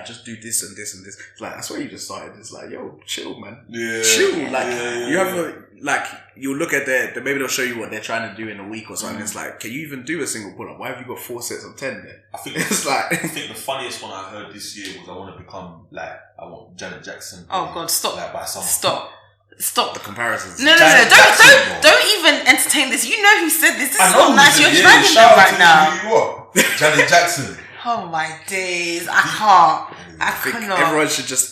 just do this and this and this? It's like, that's where you just started. It's like, yo, chill, man. Yeah. Chill. Like, you have you look at maybe they'll show you what they're trying to do in a week or something. It's like, can you even do a single pull-up? Why have you got 4 sets of 10 there? I think the funniest one I heard this year was I want to become I want Janet Jackson. Oh God, stop. Stop the comparisons. No. Don't even entertain this. You know who said this. This is not nice. You're dragging them right now. Janet Jackson. Oh my days. I can't. I cannot.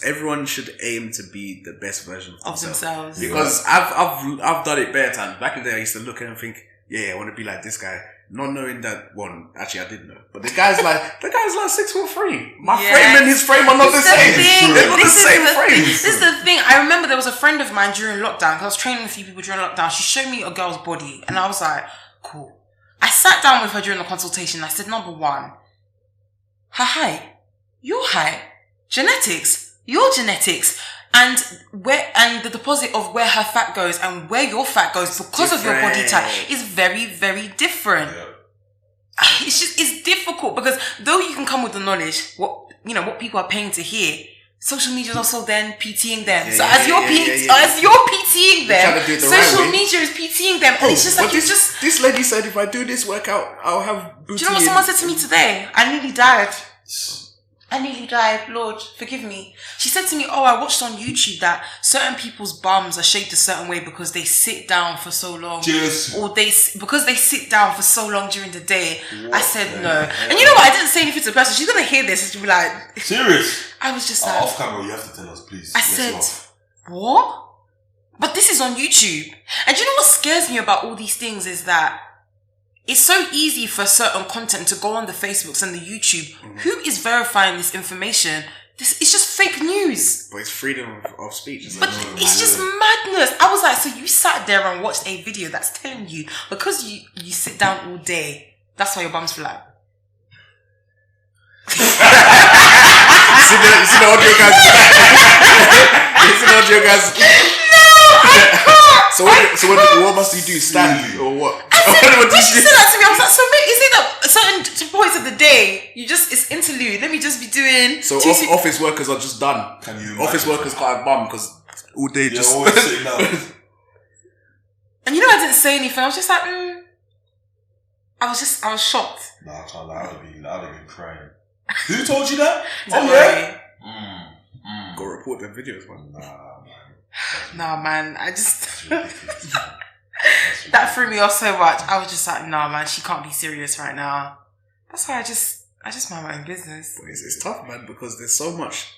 Everyone should aim to be the best version of themselves. Yeah. Because I've done it bare times. Back in the day, I used to look at it and think, I want to be like this guy. Not knowing that one, actually I did know. But the guy's like 6'3". My frame and his frame are not the same. They're not the same frame. This is the thing. I remember there was a friend of mine during lockdown, because I was training a few people during lockdown. She showed me a girl's body and I was like, cool. I sat down with her during the consultation and I said, number one, her height, your height, genetics, your genetics. And the deposit of where her fat goes and where your fat goes because of your body type is very, very different. Yeah. It's difficult because though you can come with the knowledge, what people are paying to hear, social media is also then PTing them. As you're PTing them, social media is PTing them. And it's just like, this lady said if I do this workout, I'll have booty. Do you know what someone said to me today? I nearly died. Lord, forgive me. She said to me, I watched on YouTube that certain people's bums are shaped a certain way because they sit down for so long. Cheers. Or because they sit down for so long during the day. What? I said no. And you know what? I didn't say anything to the person. She's going to hear this and she'll be like... Serious? I was just like... Off camera, you have to tell us, please. I said, what? But this is on YouTube. And do you know what scares me about all these things is that it's so easy for certain content to go on the Facebooks and the YouTube. Who is verifying this information? It's just fake news. But it's freedom of speech. But it's just madness. I was like, so you sat there and watched a video that's telling you, because you sit down all day, that's why your bum's flat. You see the audio guys? You see the audio guys? No, I can't. So what must you do? Stand or what? When she said that to me, I was like, so mate, is it that certain points of the day, it's interlude, let me just be doing... So office workers are just done. Can you office workers can't have bum because all day just... always sitting down. And I didn't say anything. I was just like, I was shocked. Nah, I can't lie. I would have been crying. Who told you that? Don't worry. Go report them videos, man. Nah, man. I just... that threw me off so much. I was just like, nah, man, she can't be serious right now. That's why I just mind my own business. But it's tough, man, because there's so much,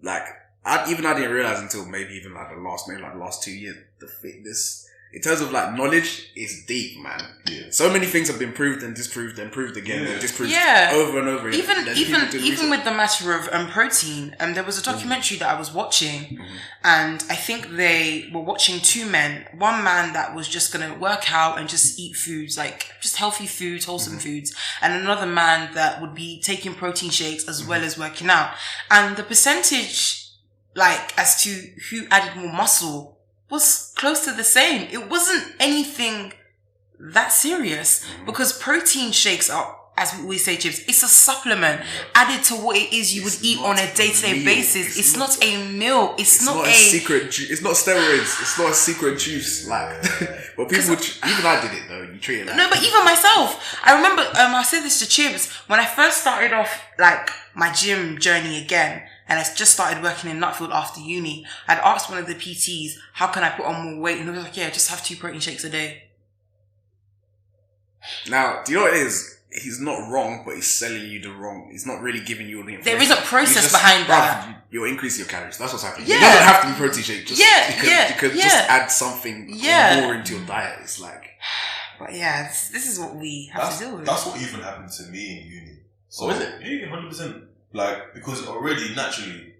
like, I didn't realize until maybe the last 2 years, the fitness, in terms of like knowledge, is deep, man. Yeah. So many things have been proved and disproved and proved again and disproved over and over again. Even with the matter of protein, there was a documentary that I was watching, and I think they were watching two men. One man that was just gonna work out and just eat foods, like just healthy foods, wholesome foods, and another man that would be taking protein shakes as well as working out. And the percentage, like as to who added more muscle, was close to the same. It wasn't anything that serious, because protein shakes are, as we always say, Chibz, it's a supplement added to what it is you would eat on a day-to-day basis. It's not a meal. It's not a secret. It's not steroids. It's not a secret juice. Like, but people, even I did it though. You treat it like... No, but even myself, I remember. I said this to Chibz when I first started off like my gym journey again. And I just started working in Nutfield after uni. I'd asked one of the PTs, how can I put on more weight? And he was like, yeah, just have 2 protein shakes a day. Now, do you know what it is? He's not wrong, but he's selling you the wrong. He's not really giving you the information. There is a process behind that. You're increasing your calories. That's what's happening. Yeah. It doesn't have to be protein shake. You could just add something more into your diet. It's like... But yeah, this is what we have to deal with. That's what even happened to me in uni. So is it? Yeah, 100%. Like, because already, naturally,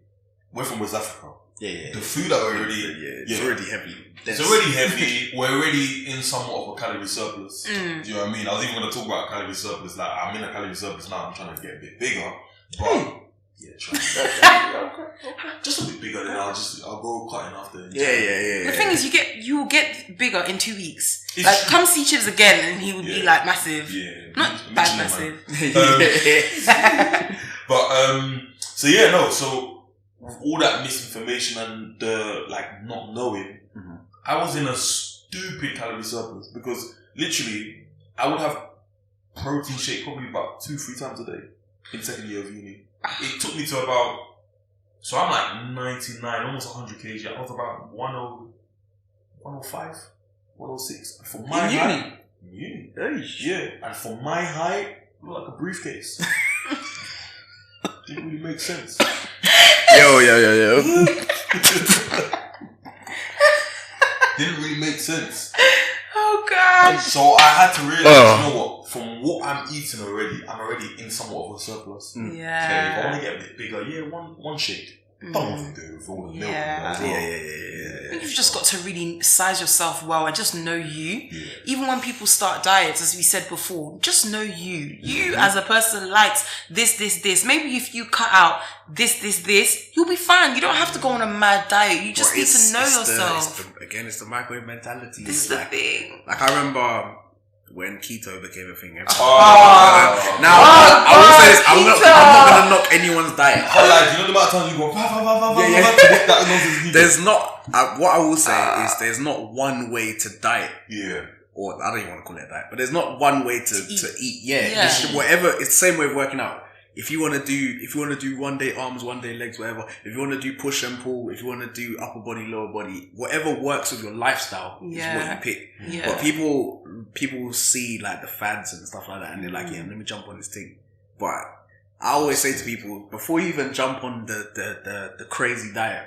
we're from West Africa. Yeah. The food that we're already... It's already heavy. It's already heavy. We're already in somewhat of a calorie surplus. Do you know what I mean? I was even going to talk about a calorie surplus. Like, I'm in a calorie surplus now. I'm trying to get a bit bigger. But, just a bit bigger, then I'll go cutting after. Yeah. The thing is, you will get bigger in 2 weeks. Like, come see Chibz again and he will be like massive. Yeah. Not bad massive. But, so with all that misinformation and the, like, not knowing, I was in a stupid calorie surplus because literally I would have protein shake probably about 2-3 times a day in second year of uni. It took me to about, so I'm like 99, almost 100 kg. I was about 105, 106. For my height, and for my height, it looked like a briefcase. Didn't really make sense. Yo. Didn't really make sense. Oh God. And so I had to realize, you know what? From what I'm eating already, I'm already in somewhat of a surplus. Yeah. Okay, if I want to get a bit bigger, one shake. Don't want to do with all the milk. Yeah. You've just got to really size yourself well and just know you. Yeah. Even when people start diets, as we said before, just know you. You as a person likes this. Maybe if you cut out this, you'll be fine. You don't have to go on a mad diet. You just need to know yourself. It's the microwave mentality. This is the thing. Like, I remember when keto became a thing. I will say this, I'm not going to knock anyone's diet. Do you know the amount of times you go, there's not, what I will say is there's not one way to diet. Yeah. Or I don't even want to call it that, but there's not one way to eat. Yeah. Whatever, it's the same way of working out. If you want to do 1 day arms, 1 day legs, whatever. If you want to do push and pull, if you want to do upper body, lower body, whatever works with your lifestyle is what you pick. Yeah. But people see like the fads and stuff like that, and they're like, yeah, let me jump on this thing. But I always say to people, before you even jump on the crazy diet,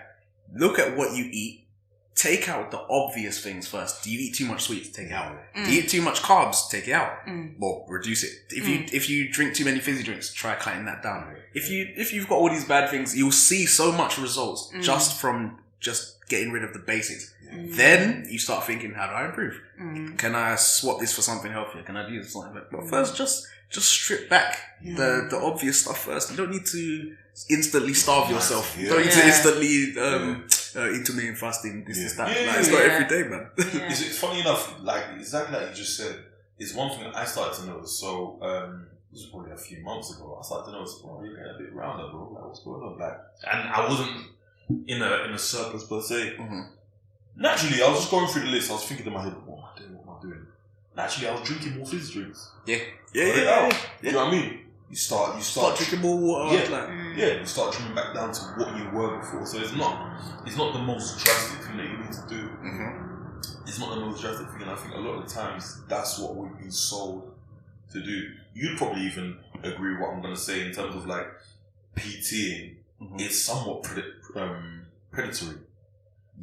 look at what you eat take out the obvious things first. Do you eat too much sweets? Take it out. Do you eat too much carbs? Take it out. Well, reduce it. If you drink too many fizzy drinks, try cutting that down. If you've got all these bad things, you'll see so much results just from getting rid of the basics. Then you start thinking, how do I improve? Can I swap this for something healthier? Can I do this something? But first, just strip back the obvious stuff first. You don't need to instantly starve yourself. You don't need to instantly intermittent fasting, this, that. It's not every day, man. It's funny enough, like exactly like you just said, is one thing that I started to notice. So this was probably a few months ago. I started to notice, bro, you're getting a bit rounder, bro. Like, what's going on? Like, and I wasn't in a surplus per se. Naturally, I was just going through the list. I was thinking in my head, what am I doing? What am I doing? Naturally, I was drinking more fizzy drinks. Yeah. You know what I mean? You start drinking more water. You start trimming back down to what you were before. So it's not the most drastic thing that you need to do. It's not the most drastic thing, and I think a lot of the times that's what we've been sold to do. You'd probably even agree with what I'm going to say in terms of like PTing. It's somewhat predatory.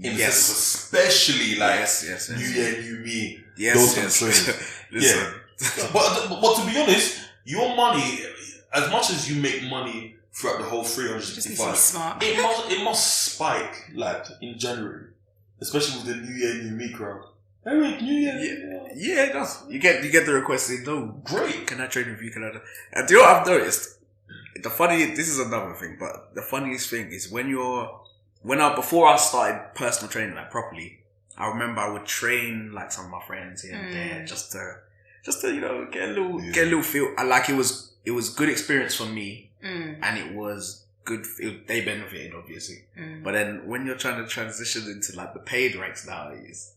In the sense, especially like New Year, New Me. But to be honest, your money, as much as you make money throughout the whole 365, it must spike like in January, especially with the New Year, New Me crowd. Eric, New Year, it does. You get the request saying, "No, great, can I train with you? Can I?" And do you know what I've noticed? This is another thing, but the funniest thing is before I started personal training like properly, I remember I would train like some of my friends here and there just to get a little feel. Like it was good experience for me, and it was good. They benefited obviously, but then when you're trying to transition into like the paid ranks nowadays,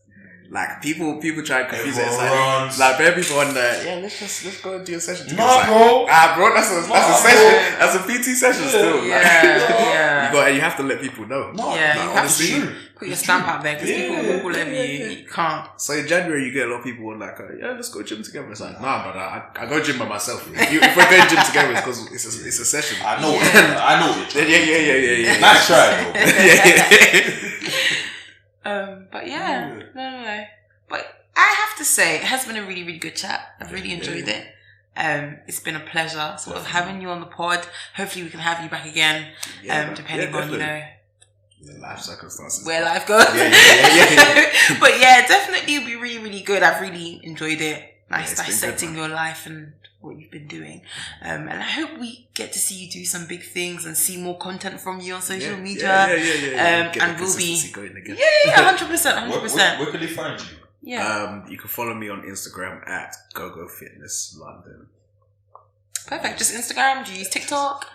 like people try and confuse it. It's like bare people on the let's go and do a session together. Bro, that's a session. That's a PT session still. You have to let people know. You have to put your stamp out there because people will walk all over you. You can't. So in January, you get a lot of people on like, let's go gym together. It's like, nah, brother, I go gym by myself. If we're going gym together, it's because it's a session. I know. Yeah. Nice try, though. But no. But I have to say, it has been a really, really good chat. I've really enjoyed it. It's been a pleasure sort of having you on the pod. Hopefully we can have you back again, depending on, life circumstances. Where life goes. But definitely it'll be really, really good. I've really enjoyed it. Nice dissecting your life and what you've been doing. And I hope we get to see you do some big things and see more content from you on social media. And we'll be going again. 100%. Where can they find you? You can follow me on Instagram at GoGo Fitness London. Perfect. Just Instagram. Do you use TikTok?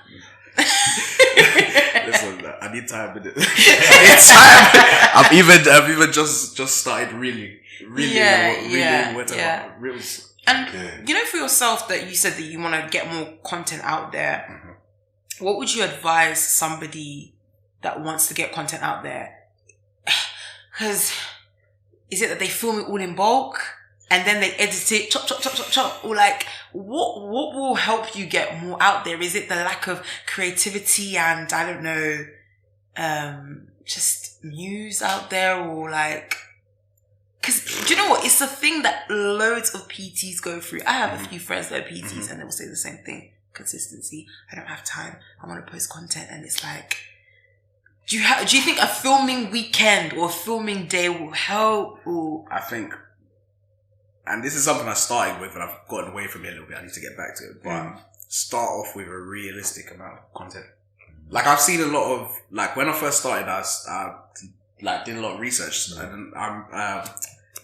Listen, I need time with it. I've even just started really reels. And for yourself that you said that you want to get more content out there. What would you advise somebody that wants to get content out there? Because is it that they film it all in bulk and then they edit it, chop, or like what will help you get more out there? Is it the lack of creativity and I don't know, just news out there, or like? Because do you know what? It's a thing that loads of PTs go through. I have a few friends that are PTs and they will say the same thing: consistency. I don't have time. I want to post content, and it's like. Do you think a filming weekend or a filming day will help? Or? I think, and this is something I started with and I've gotten away from it a little bit. I need to get back to it. But start off with a realistic amount of content. Like I've seen a lot of, like when I first started, I did a lot of research. And I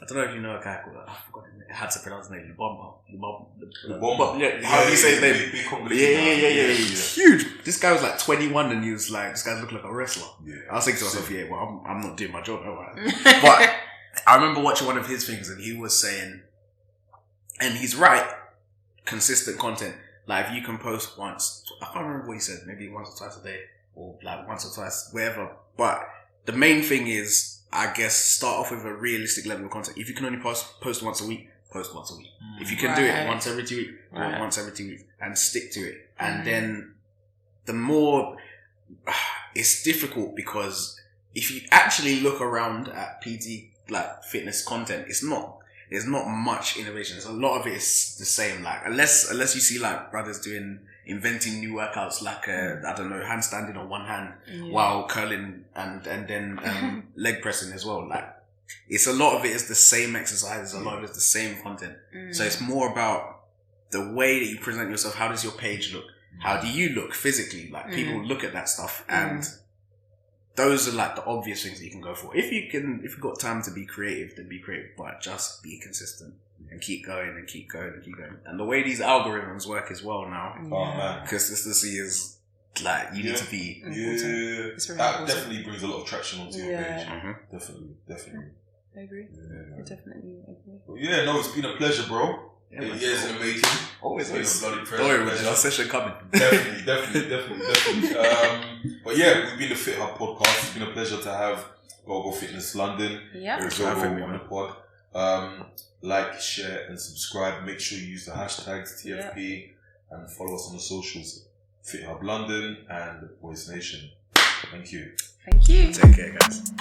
don't know if you know a guy called, I forgot how to pronounce his name, Lubomba. Yeah, how do you say his name? Yeah. He's huge. This guy was like 21 and he was like, this guy looked like a wrestler. Yeah. I was thinking to myself, well, I'm not doing my job, am I? But I remember watching one of his things and he was saying, and he's right, consistent content. Like if you can post once, I can't remember what he said, maybe once or twice a day, or like once or twice, wherever. But the main thing is, I guess, start off with a realistic level of content. If you can only post once a week, post once a week. If you can do it once every 2 weeks, once every 2 weeks, and stick to it. And then the more, it's difficult because if you actually look around at PT like fitness content, there's not much innovation. A lot of it is the same. Like unless you see like brothers inventing new workouts, like I don't know, handstanding on one hand while curling and then leg pressing as well. Like it's a lot of it is the same exercises. A lot of it is the same content. So it's more about the way that you present yourself. How does your page look? How do you look physically? Like people look at that stuff, and those are like the obvious things that you can go for. If you've got time to be creative, then be creative, but just be consistent and keep going and keep going and keep going. And the way these algorithms work as well now, consistency is like you need to be. That definitely brings a lot of traction onto your page. Definitely. I agree. I definitely agree. Well, no, it's been a pleasure, bro. Yeah, it's amazing. Always been a bloody pleasure. Don't worry, our session coming. Definitely. But yeah, we've been the Fithub podcast. It's been a pleasure to have GoGo Fitness London. Yeah. GoGo on the pod. Like, share, and subscribe. Make sure you use the hashtags TFP and follow us on the socials. Fithub London and Voice Nation. Thank you. Thank you. Take care, guys.